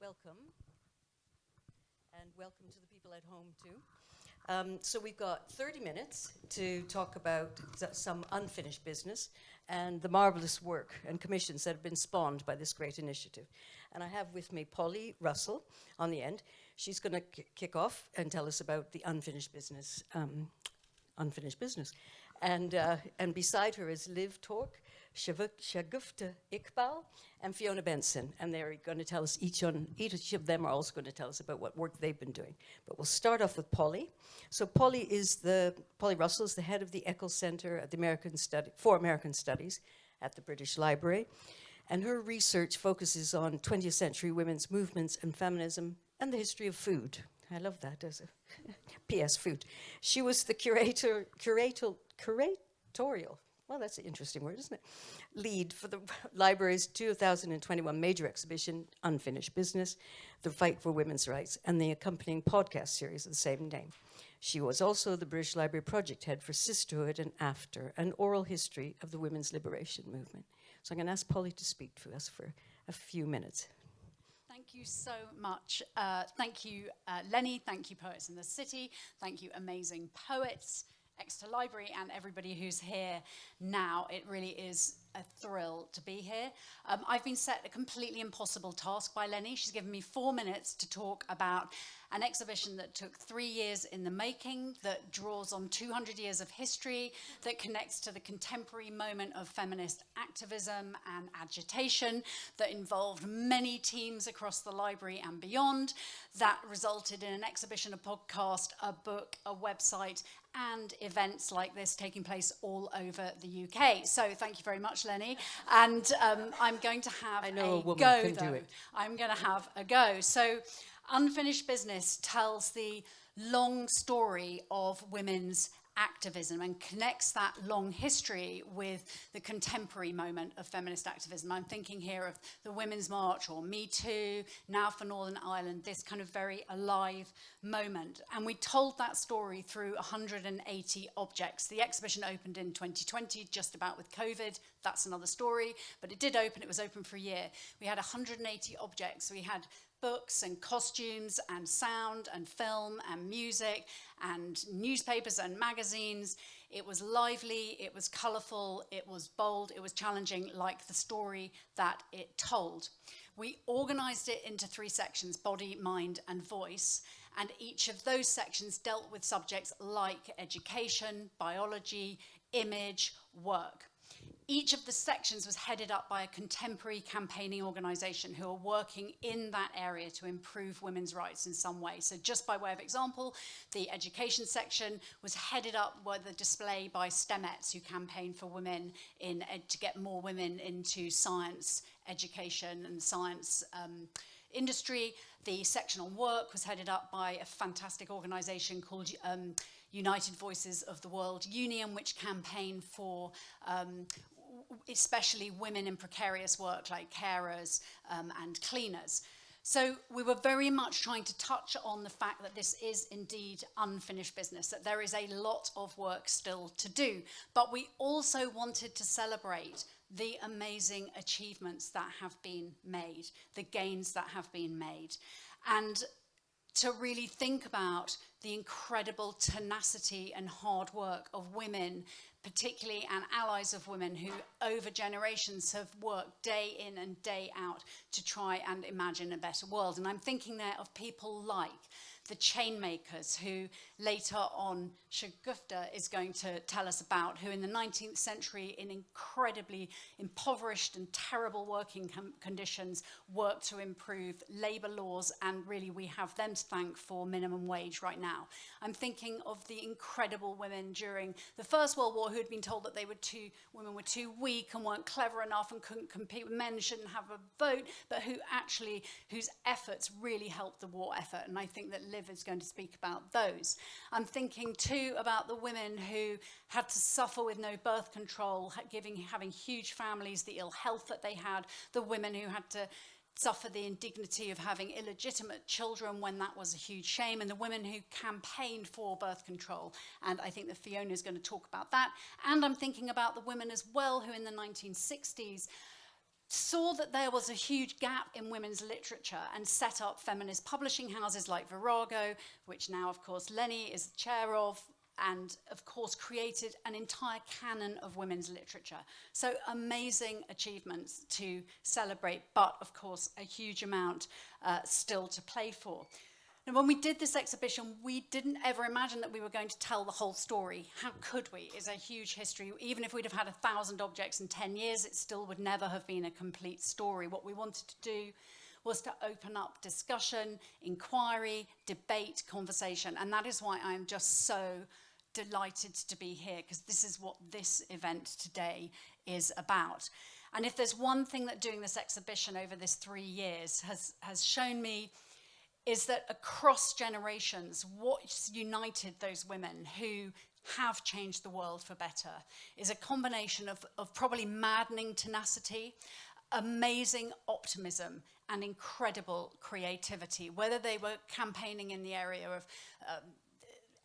Welcome. And welcome to the people at home, too. So we've got 30 minutes to talk about some unfinished business and the marvelous work and commissions that have been spawned by this great initiative. And I have with me Polly Russell on the end. She's going to kick off and tell us about the unfinished business. And beside her is Liv Torc, Shagufta Iqbal, and Fiona Benson. And they're going to tell us each of them are also going to tell us about what work they've been doing. But we'll start off with Polly. So Polly Russell is the head of the Eccles Center at for American Studies at the British Library. And her research focuses on 20th century women's movements and feminism and the history of food. I love that as a P.S. food. She was the curatorial, well, that's an interesting word, isn't it? Lead for the library's 2021 major exhibition, Unfinished Business, The Fight for Women's Rights, and the accompanying podcast series of the same name. She was also the British Library project head for Sisterhood and After, an oral history of the women's liberation movement. So I'm going to ask Polly to speak to us for a few minutes. Thank you so much. Thank you, Lennie. Thank you, Poets in the City. Thank you, amazing poets, Exeter Library, and everybody who's here now. It really is a thrill to be here. I've been set a completely impossible task by Lennie. She's given me 4 minutes to talk about an exhibition that took 3 years in the making, that draws on 200 years of history, that connects to the contemporary moment of feminist activism and agitation, that involved many teams across the library and beyond, that resulted in an exhibition, a podcast, a book, a website, and events like this taking place all over the UK. So thank you very much, Lennie. And I'm going to have a go, though. I'm going to have a go. So Unfinished Business tells the long story of women's activism and connects that long history with the contemporary moment of feminist activism. I'm thinking here of the Women's March or Me Too, Now for Northern Ireland, this kind of very alive moment. And we told that story through 180 objects. The exhibition opened in 2020, just about with COVID. That's another story, but it did open. It was open for a year. We had 180 objects. We had books and costumes and sound and film and music and newspapers and magazines. It was lively, it was colourful, it was bold, it was challenging, like the story that it told. We organised it into 3 sections, body, mind and voice, and each of those sections dealt with subjects like education, biology, image, work. Each of the sections was headed up by a contemporary campaigning organisation who are working in that area to improve women's rights in some way. So just by way of example, the education section was headed up by the display by STEMettes, who campaign for women to get more women into science education and science industry. The section on work was headed up by a fantastic organisation called United Voices of the World Union, which campaign for especially women in precarious work like carers and cleaners. So we were very much trying to touch on the fact that this is indeed unfinished business, that there is a lot of work still to do. But we also wanted to celebrate the amazing achievements that have been made, the gains that have been made, and to really think about the incredible tenacity and hard work of women, particularly, and allies of women who over generations have worked day in and day out to try and imagine a better world. And I'm thinking there of people like the Chainmakers, who later on Shagufta is going to tell us about, who in the 19th century, in incredibly impoverished and terrible working conditions, worked to improve labour laws, and really we have them to thank for minimum wage right now. I'm thinking of the incredible women during the First World War who had been told that women were too weak and weren't clever enough and couldn't compete with men, shouldn't have a vote, but whose efforts really helped the war effort. And I think that Liv is going to speak about those. I'm thinking too about the women who had to suffer with no birth control, having huge families, the ill health that they had, the women who had to suffer the indignity of having illegitimate children when that was a huge shame, and the women who campaigned for birth control. And I think that Fiona is going to talk about that. And I'm thinking about the women as well who in the 1960s saw that there was a huge gap in women's literature and set up feminist publishing houses like Virago, which now, of course, Lennie is the chair of, and, of course, created an entire canon of women's literature. So amazing achievements to celebrate, but, of course, a huge amount still to play for. And when we did this exhibition, we didn't ever imagine that we were going to tell the whole story. How could we? It's a huge history. Even if we'd have had 1,000 objects in 10 years, it still would never have been a complete story. What we wanted to do was to open up discussion, inquiry, debate, conversation. And that is why I am just so delighted to be here, because this is what this event today is about. And if there's one thing that doing this exhibition over this 3 years has shown me, is that across generations, what's united those women who have changed the world for better is a combination of probably maddening tenacity, amazing optimism, and incredible creativity. Whether they were campaigning in the area of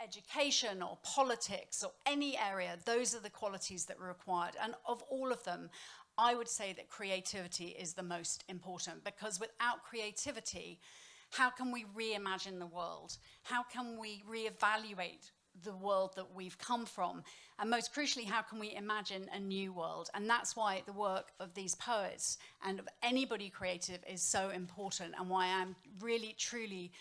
education or politics or any area, those are the qualities that were required. And of all of them, I would say that creativity is the most important, because without creativity, how can we reimagine the world? How can we reevaluate the world that we've come from? And most crucially, how can we imagine a new world? And that's why the work of these poets and of anybody creative is so important, and why I'm really, truly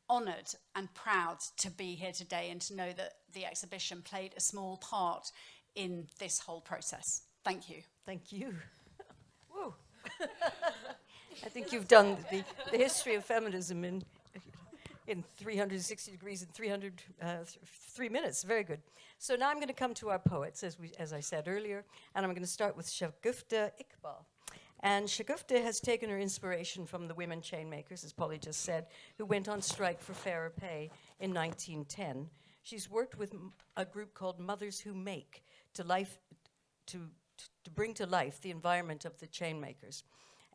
honoured and proud to be here today and to know that the exhibition played a small part in this whole process. Thank you. Thank you. Whoa. I think you've done the history of feminism in 360 degrees in 3 minutes. Very good. So now I'm going to come to our poets, as I said earlier, and I'm going to start with Shagufta Iqbal. And Shagufta has taken her inspiration from the women chainmakers, as Polly just said, who went on strike for fairer pay in 1910. She's worked with a group called Mothers Who Make to bring to life the environment of the chainmakers.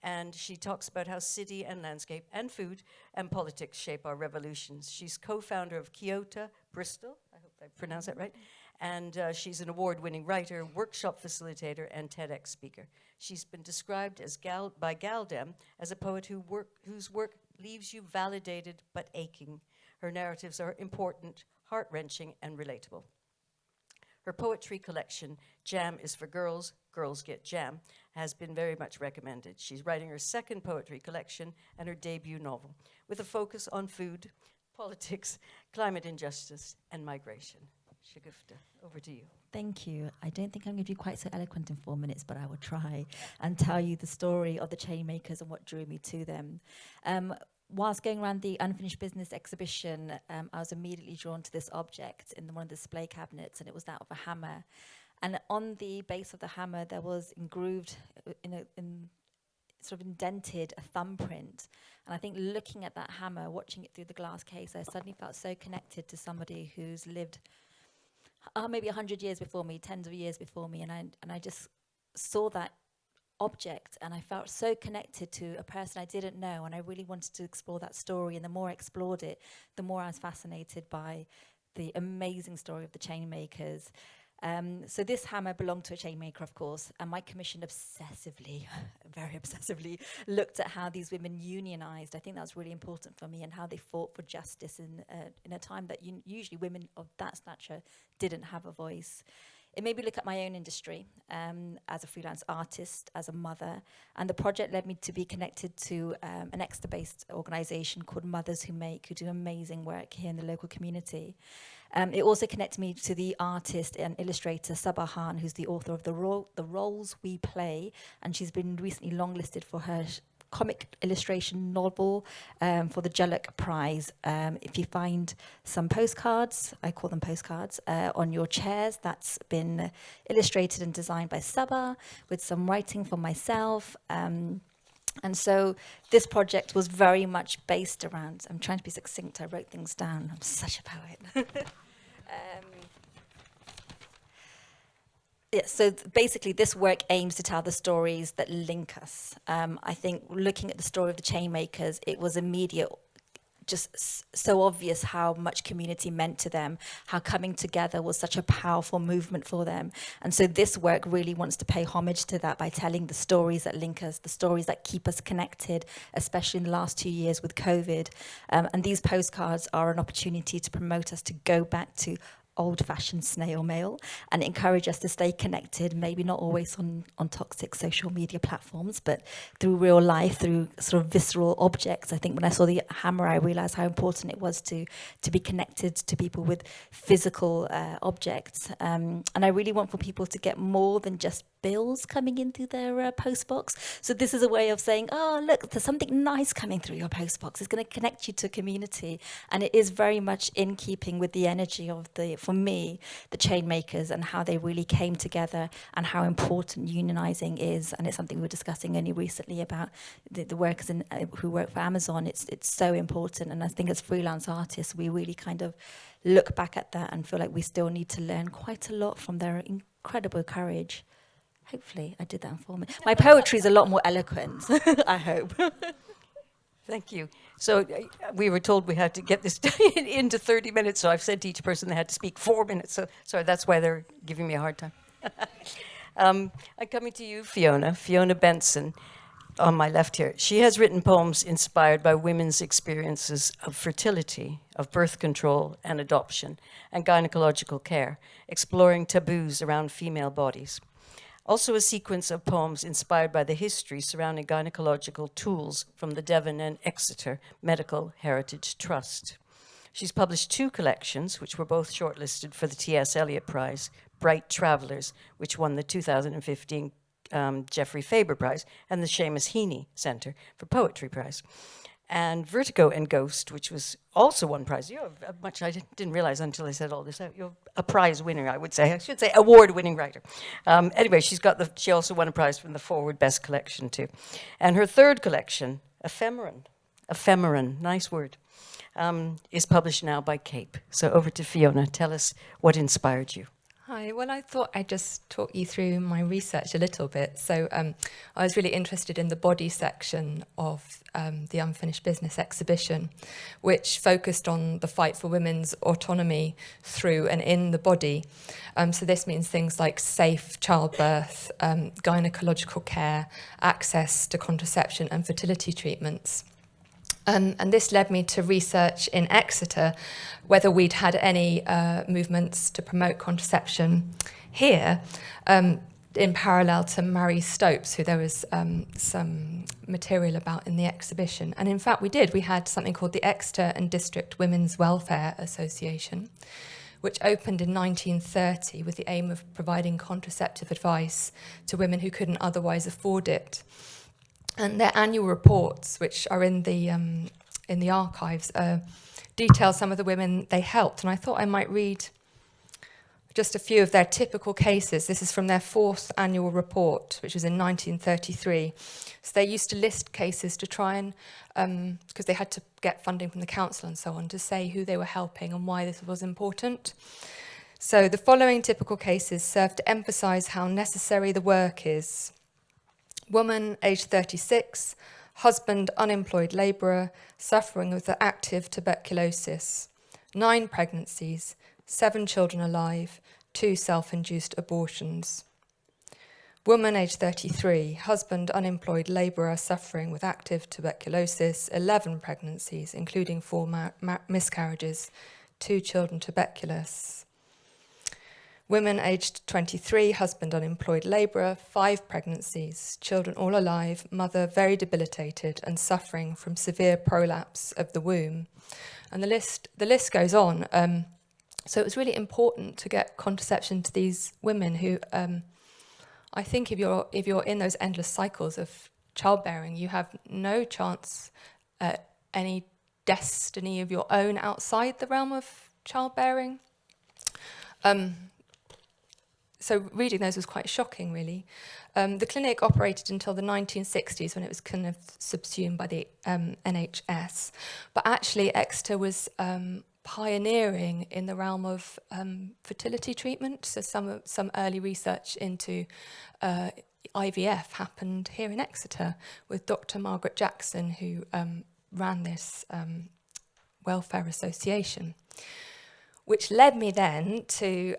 And she talks about how city and landscape and food and politics shape our revolutions. She's co-founder of Kyoto, Bristol, I hope I pronounced that right, and she's an award-winning writer, workshop facilitator, and TEDx speaker. She's been described as by Galdem as a poet whose work leaves you validated but aching. Her narratives are important, heart-wrenching, and relatable. Her poetry collection, Jam is for Girls, Girls Get Jam, has been very much recommended. She's writing her second poetry collection and her debut novel, with a focus on food, politics, climate injustice, and migration. Shagufta, over to you. Thank you. I don't think I'm going to be quite so eloquent in 4 minutes, but I will try and tell you the story of the Chainmakers and what drew me to them. Whilst going around the Unfinished Business exhibition, I was immediately drawn to this object in one of the display cabinets, and it was that of a hammer. And on the base of the hammer, there was engrooved, sort of indented, a thumbprint. And I think looking at that hammer, watching it through the glass case, I suddenly felt so connected to somebody who's lived maybe 100 years before me, tens of years before me, and I just saw that object, and I felt so connected to a person I didn't know, and I really wanted to explore that story. And the more I explored it, the more I was fascinated by the amazing story of the Chainmakers. So this hammer belonged to a chainmaker, of course, and my commission obsessively, very obsessively, looked at how these women unionized. I think that was really important for me, and how they fought for justice in a time that usually women of that stature didn't have a voice. It made me look at my own industry as a freelance artist, as a mother, and the project led me to be connected to an Exeter-based organisation called Mothers Who Make, who do amazing work here in the local community. It also connected me to the artist and illustrator Sabah Khan, who's the author of The Roles We Play, and she's been recently longlisted for her comic illustration novel for the Jalak Prize. If you find some postcards, I call them postcards, on your chairs, that's been illustrated and designed by Sabah, with some writing from myself. And so this project was very much based around, I'm trying to be succinct, I wrote things down, I'm such a poet. Yeah, so basically this work aims to tell the stories that link us. I think looking at the story of the Chainmakers, it was immediate just so obvious how much community meant to them, how coming together was such a powerful movement for them. And so this work really wants to pay homage to that by telling the stories that link us, the stories that keep us connected, especially in the last 2 years with COVID. And these postcards are an opportunity to promote us to go back to old-fashioned snail mail and encourage us to stay connected, maybe not always on toxic social media platforms, but through real life, through sort of visceral objects. I think when I saw the hammer, I realized how important it was to be connected to people with physical objects. And I really want for people to get more than just bills coming in through their post box. So this is a way of saying, oh, look, there's something nice coming through your post box. It's going to connect you to a community. And it is very much in keeping with the energy of for me, the Chainmakers and how they really came together and how important unionizing is. And it's something we were discussing only recently about the workers who work for Amazon. It's so important. And I think as freelance artists, we really kind of look back at that and feel like we still need to learn quite a lot from their incredible courage. Hopefully I did that for me. My poetry is a lot more eloquent, I hope. Thank you. So we were told we had to get this into 30 minutes, so I've said to each person they had to speak 4 minutes. So sorry, that's why they're giving me a hard time. I'm coming to you, Fiona Benson, on my left here. She has written poems inspired by women's experiences of fertility, of birth control and adoption, and gynecological care, exploring taboos around female bodies. Also a sequence of poems inspired by the history surrounding gynecological tools from the Devon and Exeter Medical Heritage Trust. She's published 2 collections, which were both shortlisted for the T.S. Eliot Prize, Bright Travellers, which won the 2015 Geoffrey Faber Prize, and the Seamus Heaney Centre for Poetry Prize. And Vertigo and Ghost, which was also won prize. You're much I didn't realize until I said all this. You're a prize winner, I would say. I should say award-winning writer. Anyway, she also won a prize from the Forward Best Collection too. And her 3rd collection, Ephemeron, nice word, is published now by Cape. So over to Fiona. Tell us what inspired you. Hi, well, I thought I'd just talk you through my research a little bit. So I was really interested in the body section of the Unfinished Business exhibition, which focused on the fight for women's autonomy through and in the body. So this means things like safe childbirth, gynecological care, access to contraception and fertility treatments. And this led me to research in Exeter whether we'd had any movements to promote contraception here in parallel to Marie Stopes, who there was some material about in the exhibition. And in fact, we did. We had something called the Exeter and District Women's Welfare Association, which opened in 1930 with the aim of providing contraceptive advice to women who couldn't otherwise afford it. And their annual reports, which are in the archives, detail some of the women they helped. And I thought I might read just a few of their typical cases. This is from their 4th annual report, which was in 1933. So they used to list cases to try and, because they had to get funding from the council and so on, to say who they were helping and why this was important. So the following typical cases serve to emphasise how necessary the work is. Woman, aged 36, husband, unemployed labourer, suffering with active tuberculosis, 9 pregnancies, 7 children alive, 2 self-induced abortions. Woman, aged 33, husband, unemployed labourer, suffering with active tuberculosis, 11 pregnancies, including 4 miscarriages, 2 children tuberculous. Women aged 23, husband unemployed labourer, 5 pregnancies, children all alive, mother very debilitated and suffering from severe prolapse of the womb. And the list goes on. So it was really important to get contraception to these women who, I think if you're in those endless cycles of childbearing, you have no chance at any destiny of your own outside the realm of childbearing. So reading those was quite shocking, really. The clinic operated until the 1960s when it was kind of subsumed by the NHS. But actually, Exeter was pioneering in the realm of fertility treatment. So some early research into IVF happened here in Exeter with Dr. Margaret Jackson, who ran this Welfare Association, which led me then to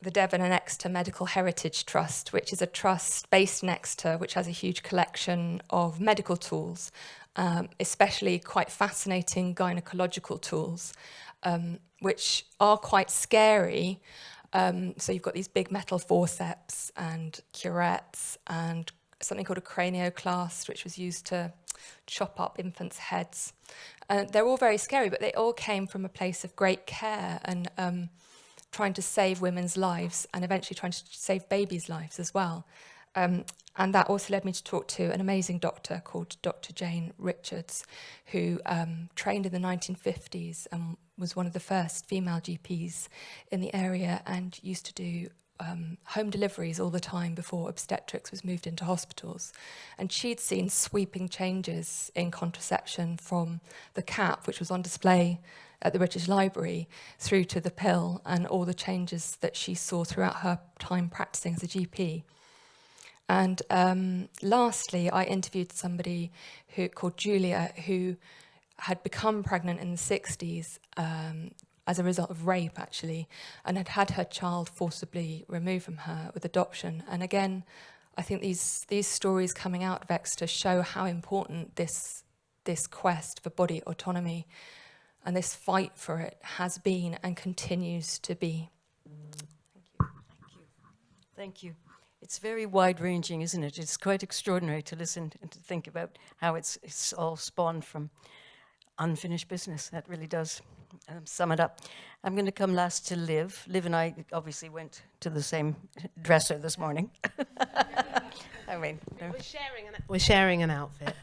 the Devon and Exeter Medical Heritage Trust, which is a trust based in Exeter, which has a huge collection of medical tools, especially quite fascinating gynecological tools, which are quite scary. So you've got these big metal forceps and curettes and something called a cranioclast, which was used to chop up infants' heads. They're all very scary, but they all came from a place of great care and trying to save women's lives and eventually trying to save babies' lives as well. And that also led me to talk to an amazing doctor called Dr. Jane Richards, who trained in the 1950s and was one of the first female GPs in the area and used to do home deliveries all the time before obstetrics was moved into hospitals. And she'd seen sweeping changes in contraception from the cap, which was on display at the British Library, through to the pill, and all the changes that she saw throughout her time practicing as a GP. And lastly, I interviewed somebody called Julia, who had become pregnant in the 60s as a result of rape, actually, and had had her child forcibly removed from her with adoption. And again, I think these stories coming out of Exeter show how important this quest for body autonomy and this fight for it has been and continues to be. Thank you. It's very wide-ranging, isn't it? It's quite extraordinary to listen and to think about how it's all spawned from unfinished business. That really does sum it up. I'm going to come last to Liv. Liv and I obviously went to the same dresser this morning. I mean, we're sharing an outfit.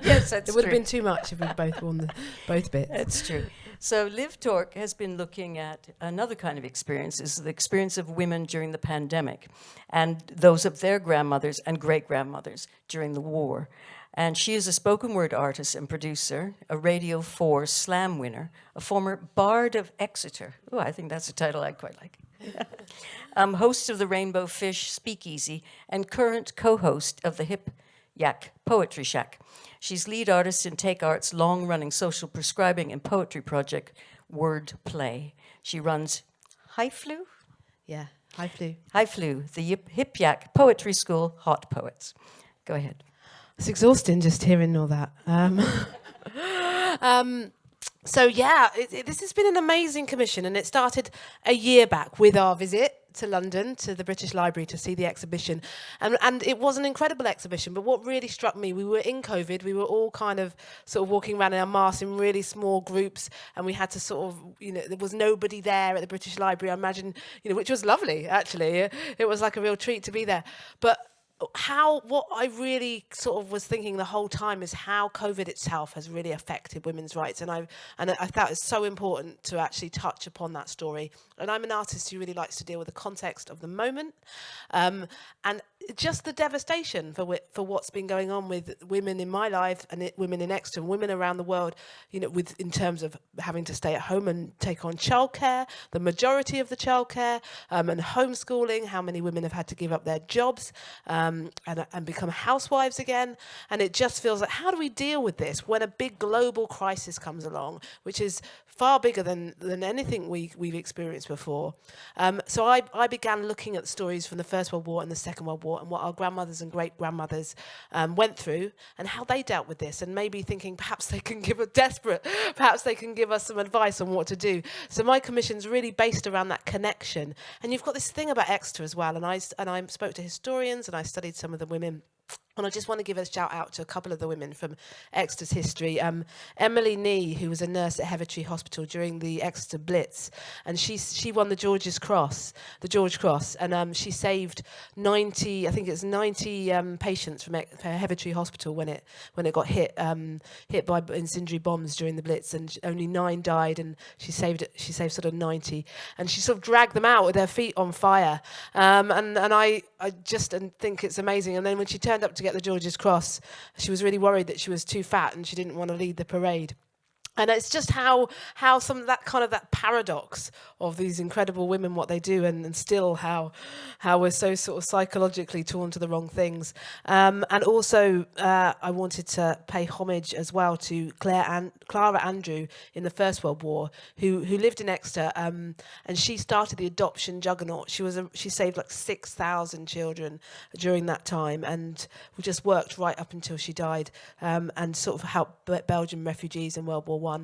Yes, that's It would true. have been too much if we'd both worn both bits. That's true. So Liv Torc has been looking at another kind of experience, is the experience of women during the pandemic and those of their grandmothers and great-grandmothers during the war. And she is a spoken word artist and producer, a Radio 4 Slam winner, a former Bard of Exeter. Oh, I think that's a title I quite like. Host of the Rainbow Fish Speakeasy and current co-host of the Hip Yak Poetry Shack. She's lead artist in Take Art's long-running social prescribing and poetry project, Word Play. She runs HiFlu? Yeah, HiFlu. HiFlu, the Hip Yak Poetry School Hot Poets. Go ahead. It's exhausting just hearing all that. So yeah, this has been an amazing commission, and it started a year back with our visit to London, to the British Library, to see the exhibition. And it was an incredible exhibition, but what really struck me, we were in COVID, we were all kind of sort of walking around in our masks in really small groups, and we had to sort of, there was nobody there at the British Library, I imagine, which was lovely, actually. It was like a real treat to be there. But what I really sort of was thinking the whole time is how COVID itself has really affected women's rights, and I thought it's so important to actually touch upon that story. And I'm an artist who really likes to deal with the context of the moment, and just the devastation for what's been going on with women in my life and women in Exeter and women around the world, in terms of having to stay at home and take on childcare, the majority of the childcare, and homeschooling, how many women have had to give up their jobs and become housewives again. And it just feels like, how do we deal with this when a big global crisis comes along, which is far bigger than anything we've experienced before? So I began looking at the stories from the First World War and the Second World War and what our grandmothers and great-grandmothers went through and how they dealt with this, and maybe thinking perhaps they can give us some advice on what to do. So my commission's really based around that connection. And you've got this thing about Exeter as well, and I spoke to historians and I studied some of the women. And I just want to give a shout out to a couple of the women from Exeter's history. Emily Nee, who was a nurse at Herstory Hospital during the Exeter Blitz, and she won the George Cross, and she saved 90 patients from Herstory Hospital when it got hit by incendiary bombs during the Blitz, and only 9 died, and she saved sort of 90, and she sort of dragged them out with their feet on fire, and I just think it's amazing. And then when she turned up to get the George's Cross, she was really worried that she was too fat and she didn't want to lead the parade. And it's just how some of that kind of that paradox of these incredible women, what they do, and still how we're so sort of psychologically torn to the wrong things. And also, I wanted to pay homage as well to Clara Andrew in the First World War, who lived in Exeter, and she started the adoption juggernaut. She saved like 6,000 children during that time, and we just worked right up until she died, and sort of helped Belgian refugees in World War I.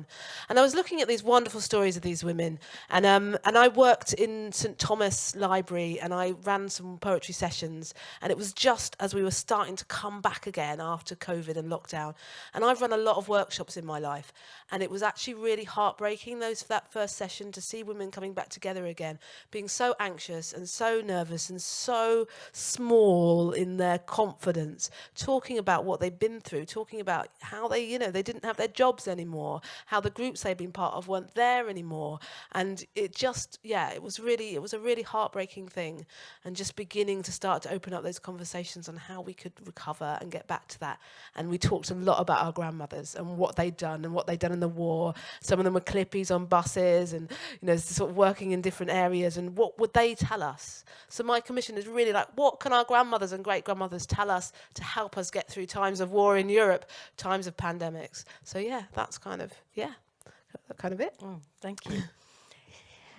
And I was looking at these wonderful stories of these women, and I worked in St Thomas Library, and I ran some poetry sessions, and it was just as we were starting to come back again after COVID and lockdown. And I've run a lot of workshops in my life, and it was actually really heartbreaking that first session to see women coming back together again, being so anxious and so nervous and so small in their confidence, talking about what they've been through, talking about how they didn't have their jobs anymore, how the groups they'd been part of weren't there anymore. And it just, it was a really heartbreaking thing, and just beginning to start to open up those conversations on how we could recover and get back to that. And we talked a lot about our grandmothers and what they'd done in the war. Some of them were clippies on buses and, sort of working in different areas, and what would they tell us? So my commission is really like, what can our grandmothers and great-grandmothers tell us to help us get through times of war in Europe, times of pandemics? So that's kind of it. Oh, thank you.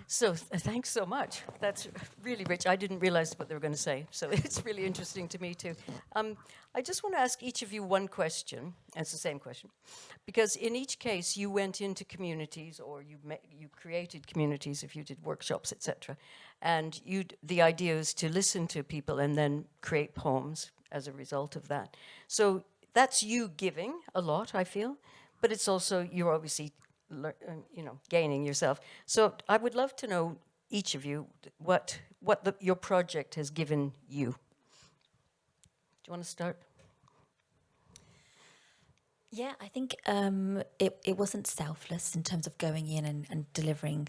So thanks so much. That's really rich. I didn't realize what they were going to say, so it's really interesting to me too. I just want to ask each of you one question, and it's the same question, because in each case you went into communities, or you created communities if you did workshops, etc. And the idea is to listen to people and then create poems as a result of that. So that's you giving a lot, I feel, but it's also you're obviously gaining yourself. So I would love to know, each of you, what your project has given you. Do you want to start? Yeah, I think it wasn't selfless in terms of going in and delivering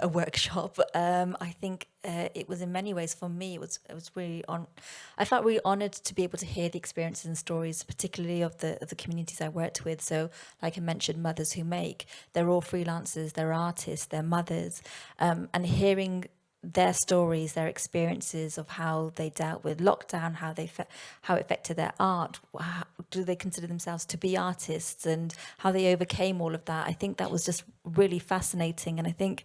a workshop. I think it was in many ways, for me, it was really I felt really honoured to be able to hear the experiences and stories, particularly of the communities I worked with. So, like I mentioned, Mothers Who Make, they're all freelancers, they're artists, they're mothers, and hearing their stories, their experiences of how they dealt with lockdown, how it affected their art, how do they consider themselves to be artists, and how they overcame all of that. I think that was just really fascinating, and I think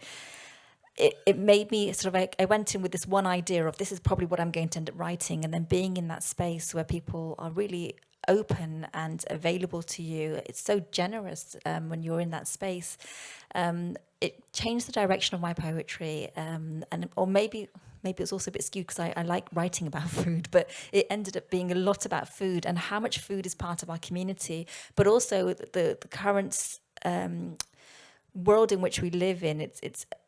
it made me sort of I went in with this one idea of this is probably what I'm going to end up writing, and then being in that space where people are really open and available to you. It's so generous when you're in that space. It changed the direction of my poetry, or maybe it was also a bit skewed because I like writing about food, but it ended up being a lot about food and how much food is part of our community, but also the current world in which we live in.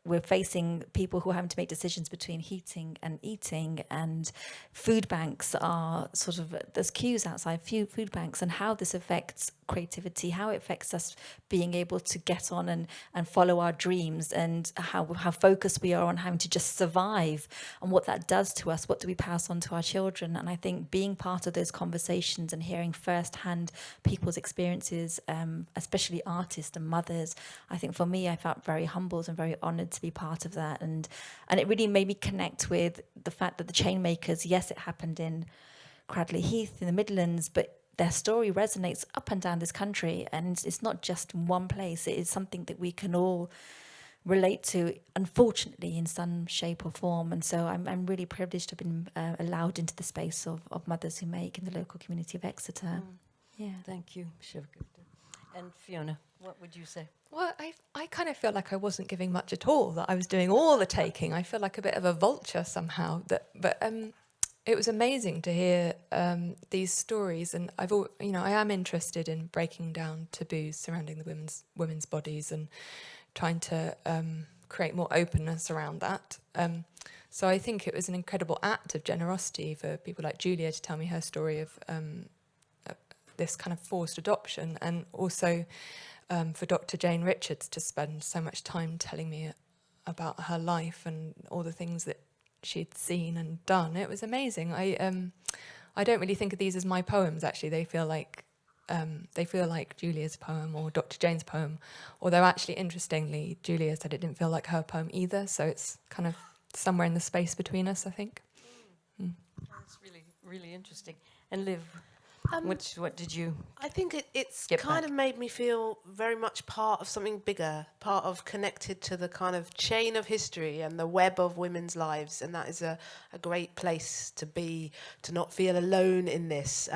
We're facing people who are having to make decisions between heating and eating, and food banks are sort of, there's queues outside food banks, and how this affects creativity, how it affects us being able to get on and follow our dreams, and how focused we are on having to just survive, and what that does to us. What do we pass on to our children? And I think being part of those conversations and hearing firsthand people's experiences, especially artists and mothers, I think for me, I felt very humbled and very honoured to be part of that, and it really made me connect with the fact that the Chainmakers, yes, it happened in Cradley Heath in the Midlands, but their story resonates up and down this country, and it's not just in one place. It is something that we can all relate to, unfortunately, in some shape or form. And so I'm really privileged to have been allowed into the space of Mothers Who Make in the local community of Exeter. Yeah. Thank you, Shagufta. And Fiona, what would you say? Well, I kind of feel like I wasn't giving much at all, that I was doing all the taking. I feel like a bit of a vulture somehow. But it was amazing to hear these stories, and I am interested in breaking down taboos surrounding the women's bodies and trying to create more openness around that. So I think it was an incredible act of generosity for people like Julia to tell me her story of this kind of forced adoption, and also for Dr. Jane Richards to spend so much time telling me about her life and all the things that she'd seen and done. It was amazing. I don't really think of these as my poems, actually. They feel like they feel like Julia's poem or Dr. Jane's poem, although actually, interestingly, Julia said it didn't feel like her poem either, so it's kind of somewhere in the space between us, I think. That's really, really interesting. And Liv, what did you... I think it's Get kind back. of made me feel very much part of something bigger, part of connected to the kind of chain of history and the web of women's lives. And that is a great place to be, to not feel alone in this.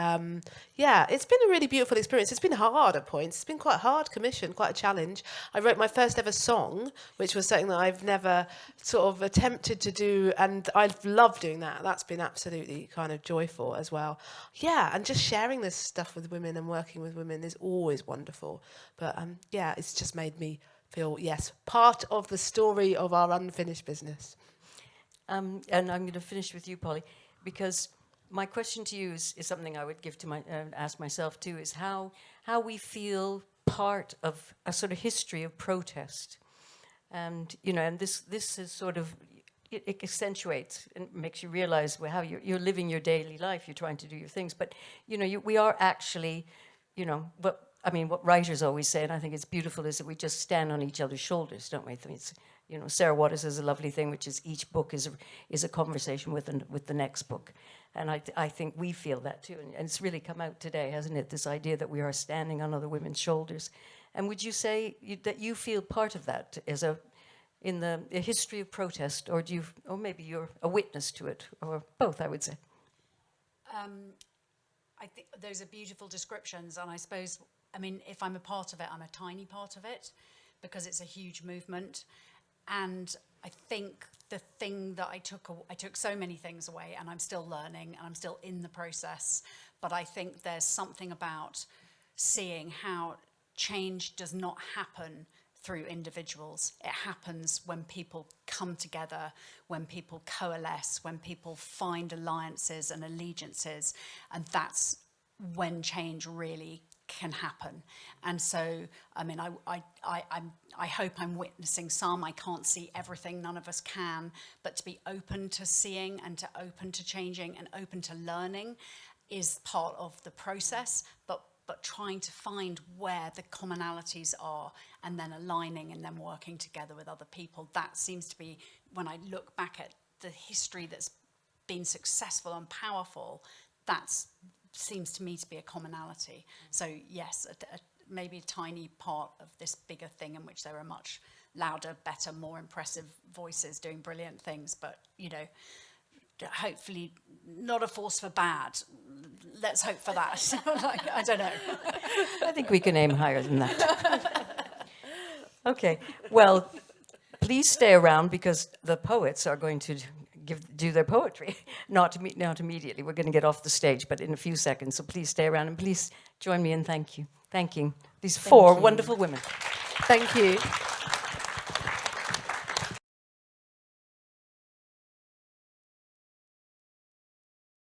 Yeah, it's been a really beautiful experience. It's been hard at points. It's been quite a hard commission, quite a challenge. I wrote my first ever song, which was something that I've never sort of attempted to do. And I've loved doing that. That's been absolutely kind of joyful as well. Yeah, and just sharing this stuff with women and working with women is always wonderful. But yeah, it's just made me feel, yes, part of the story of our unfinished business. And I'm going to finish with you, Polly, because my question to you is something I would give to ask myself too, is how we feel part of a sort of history of protest. And, you know, and this is sort of, it accentuates and makes you realize how you're living your daily life, you're trying to do your things. But, you know, we are actually, you know, what writers always say, and I think it's beautiful, is that we just stand on each other's shoulders, don't we? I think it's, you know, Sarah Waters has a lovely thing, which is each book is a conversation with the next book. And I think we feel that too. And it's really come out today, hasn't it? This idea that we are standing on other women's shoulders. And would you say that you feel part of that in the history of protest, or maybe you're a witness to it, or both, I would say? I think those are beautiful descriptions, and I suppose, I mean, if I'm a part of it, I'm a tiny part of it, because it's a huge movement. And I think the thing that I took so many things away, and I'm still learning, and I'm still in the process, but I think there's something about seeing how change does not happen through individuals. It happens when people come together, when people coalesce, when people find alliances and allegiances, and that's when change really can happen. And so, I mean, I hope I'm witnessing some. I can't see everything, none of us can, but to be open to seeing and to open to changing and open to learning is part of the process, but trying to find where the commonalities are and then aligning and then working together with other people. That seems to be, when I look back at the history that's been successful and powerful, that seems to me to be a commonality. So yes, maybe a tiny part of this bigger thing in which there are much louder, better, more impressive voices doing brilliant things, but, you know, hopefully not a force for bad. Let's hope for that. I don't know. I think we can aim higher than that. Okay, well, please stay around because the poets are going to do their poetry. Not immediately. We're going to get off the stage, but in a few seconds. So please stay around and please join me in thanking these four wonderful women. Thank you.